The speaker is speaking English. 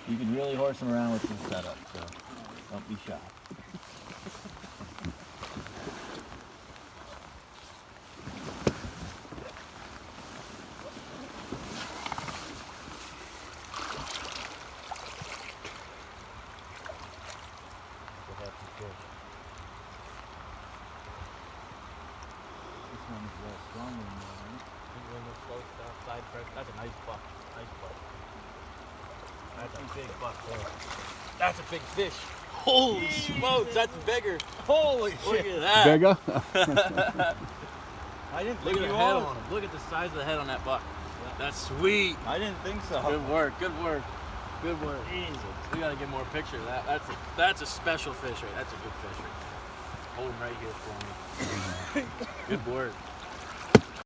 You can really horse them around with this setup, so don't be shy. This one's stronger than the other one. Side press. That's a nice buck. Nice buck. That's a big buck. That's a big fish. Holy smokes, that's bigger. Holy Look shit! at that. Bigger? I didn't Look think at the you head all- on him. Look at the size of the head on that buck. That's sweet. I didn't think so. Good work. Good work. Good work. Jesus. We gotta get more picture of that. That's a special fish, right? That's a good fish. Right? Hold him right here for me. Good work.